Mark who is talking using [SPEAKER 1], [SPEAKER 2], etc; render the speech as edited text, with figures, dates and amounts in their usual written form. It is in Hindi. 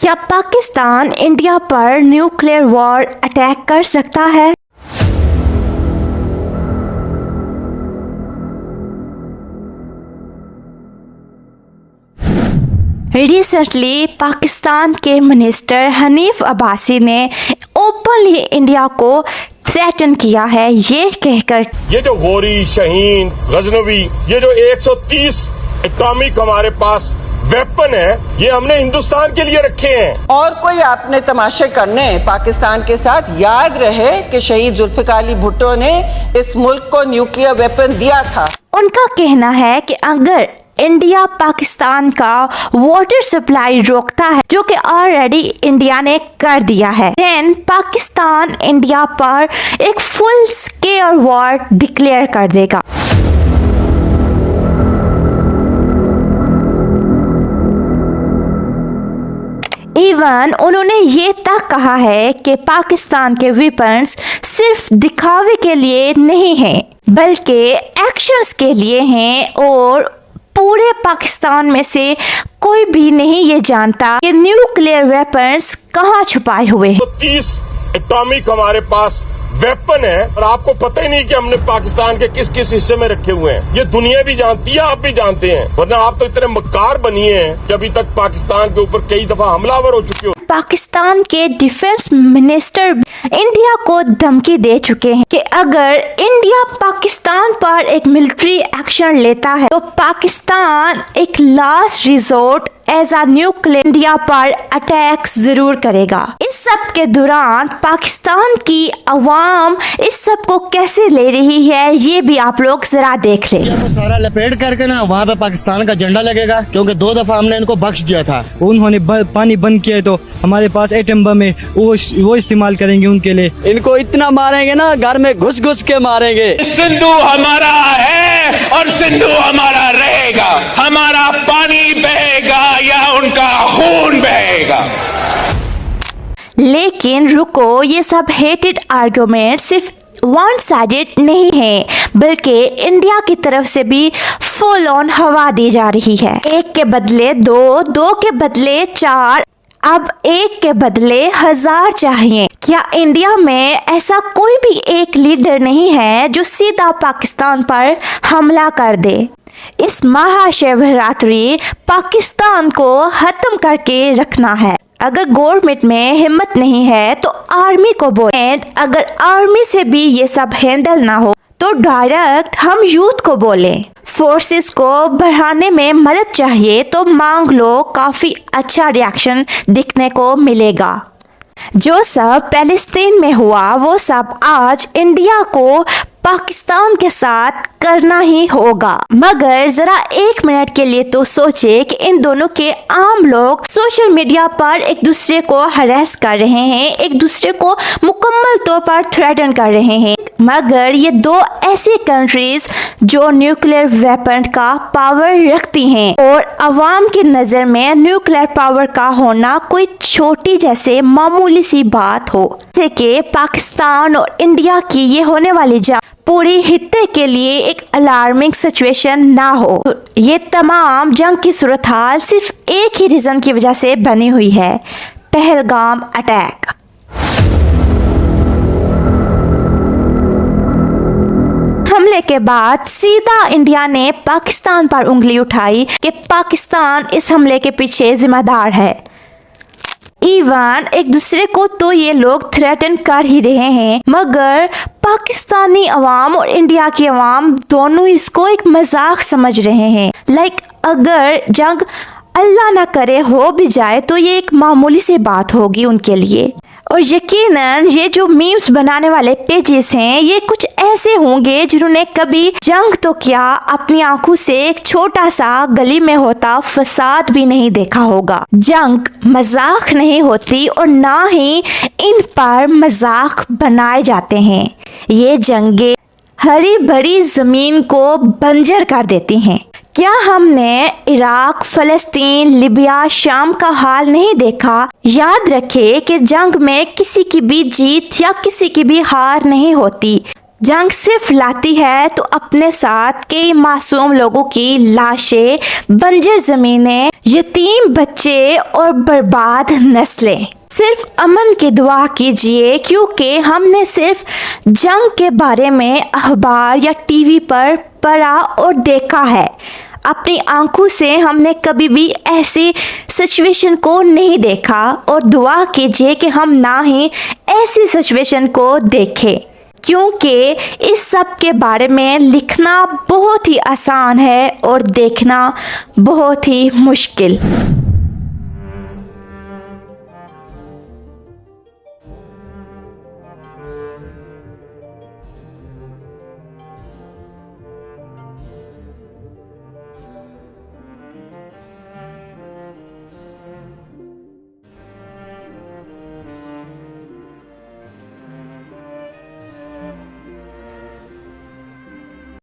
[SPEAKER 1] क्या पाकिस्तान इंडिया पर न्यूक्लियर वॉर अटैक कर सकता है? रिसेंटली पाकिस्तान के मिनिस्टर हनीफ अब्बासी ने ओपनली इंडिया को थ्रेटन किया है, ये कहकर
[SPEAKER 2] ये जो गोरी, शहीन, गजनवी, ये जो 130 एटॉमिक हमारे पास वेपन है, ये हमने हिंदुस्तान के लिए रखे हैं।
[SPEAKER 3] और कोई आपने तमाशे करने पाकिस्तान के साथ, याद रहे कि शहीद जुल्फिकार अली भुट्टो ने इस मुल्क को न्यूक्लियर वेपन दिया था।
[SPEAKER 1] उनका कहना है कि अगर इंडिया पाकिस्तान का वाटर सप्लाई रोकता है, जो कि ऑलरेडी इंडिया ने कर दिया है, देन पाकिस्तान इंडिया पर एक फुल स्केल वॉर डिक्लेयर कर देगा। इवन उन्होंने ये तक कहा है कि पाकिस्तान के वेपन्स सिर्फ दिखावे के लिए नहीं हैं, बल्कि एक्शंस के लिए हैं और पूरे पाकिस्तान में से कोई भी नहीं ये जानता कि न्यूक्लियर वेपन्स कहाँ छुपाए हुए हैं।
[SPEAKER 2] 30 एटॉमिक हमारे पास वेपन है और आपको पता ही नहीं कि हमने पाकिस्तान के किस किस हिस्से में रखे हुए हैं। ये दुनिया भी जानती है, आप भी जानते हैं, वरना आप तो इतने मक्कार बनिए हैं कि अभी तक पाकिस्तान के ऊपर कई दफा हमलावर हो चुके हो।
[SPEAKER 1] पाकिस्तान के डिफेंस मिनिस्टर इंडिया को धमकी दे चुके हैं कि अगर इंडिया पाकिस्तान पर एक मिलिट्री एक्शन लेता है तो पाकिस्तान एक last resort as a nuclear India पर अटैक जरूर करेगा। इस सब के दौरान पाकिस्तान की अवाम इस सब को कैसे ले रही है, ये भी आप लोग जरा देख लें।
[SPEAKER 4] तो सारा लपेट करके ना वहाँ पे पाकिस्तान का झंडा लगेगा, क्योंकि 2 दफा हमने इनको बख्श दिया था। उन्होंने पानी बंद किया तो हमारे पास एटम बम है, वो इस्तेमाल करेंगे उनके लिए।
[SPEAKER 5] इनको इतना मारेंगे ना, घर में घुस घुस के मारेंगे।
[SPEAKER 6] सिंधु हमारा है और सिंधु हमारा रहेगा। हमारा पानी बहेगा या उनका खून बहेगा।
[SPEAKER 1] लेकिन रुको, ये सब हेटेड आर्गुमेंट सिर्फ वन साइडेड नहीं है, बल्कि इंडिया की तरफ से भी फुल ऑन हवा दी जा रही है। 1 के बदले 2, 2 के बदले 4, अब 1 के बदले 1000 चाहिए। क्या इंडिया में ऐसा कोई भी एक लीडर नहीं है जो सीधा पाकिस्तान पर हमला कर दे? इस महाशिवरात्रि पाकिस्तान को खत्म करके रखना है। अगर गवर्नमेंट में हिम्मत नहीं है तो आर्मी को बोलें, अगर आर्मी से भी ये सब हैंडल ना हो तो डायरेक्ट हम यूथ को बोलें। फोर्सेस को बढ़ाने में मदद चाहिए तो मांग लो, काफी अच्छा रिएक्शन दिखने को मिलेगा। जो सब पैलेस्तीन में हुआ वो सब आज इंडिया को पाकिस्तान के साथ करना ही होगा। मगर जरा 1 मिनट के लिए तो सोचे कि इन दोनों के आम लोग सोशल मीडिया पर एक दूसरे को हरेस कर रहे हैं, एक दूसरे को मुकम्मल तौर पर थ्रेटन कर रहे हैं। मगर ये 2 ऐसी कंट्रीज जो न्यूक्लियर वेपन का पावर रखती हैं और अवाम की नज़र में न्यूक्लियर पावर का होना कोई छोटी जैसे मामूली सी बात हो, जैसे कि पाकिस्तान और इंडिया की ये होने वाली जंग पूरी हित्ते के लिए एक अलार्मिंग सिचुएशन ना हो। ये तमाम जंग की सूरत हाल सिर्फ एक ही रीज़न की वजह से बनी हुई है, पहलगाम अटैक। हमले के बाद सीधा इंडिया ने पाकिस्तान पर उंगली उठाई कि पाकिस्तान इस हमले के पीछे जिम्मेदार है। इवन एक दूसरे को तो ये लोग थ्रेटन कर ही रहे हैं, मगर पाकिस्तानी अवाम और इंडिया की अवाम दोनों इसको एक मजाक समझ रहे हैं। लाइक अगर जंग अल्लाह ना करे हो भी जाए तो ये एक मामूली सी बात होगी उनके लिए। और यकीनन ये जो मीम्स बनाने वाले पेजेस हैं, ये कुछ ऐसे होंगे जिन्होंने कभी जंग तो क्या, अपनी आंखों से एक छोटा सा गली में होता फसाद भी नहीं देखा होगा। जंग मजाक नहीं होती और ना ही इन पर मजाक बनाए जाते हैं। ये जंगे हरी भरी जमीन को बंजर कर देती हैं। क्या हमने इराक, फलस्तीन, लिबिया, शाम का हाल नहीं देखा? याद रखे कि जंग में किसी की भी जीत या किसी की भी हार नहीं होती। जंग सिर्फ लाती है तो अपने साथ कई मासूम लोगों की लाशें, बंजर जमीनें, यतीम बच्चे और बर्बाद नस्लें। सिर्फ अमन की दुआ कीजिए, क्योंकि हमने सिर्फ जंग के बारे में अखबार या टीवी पर पढ़ा और देखा है। अपनी आंखों से हमने कभी भी ऐसी सिचुएशन को नहीं देखा, और दुआ कीजिए कि हम ना ही ऐसी सिचुएशन को देखें, क्योंकि इस सब के बारे में लिखना बहुत ही आसान है और देखना बहुत ही मुश्किल।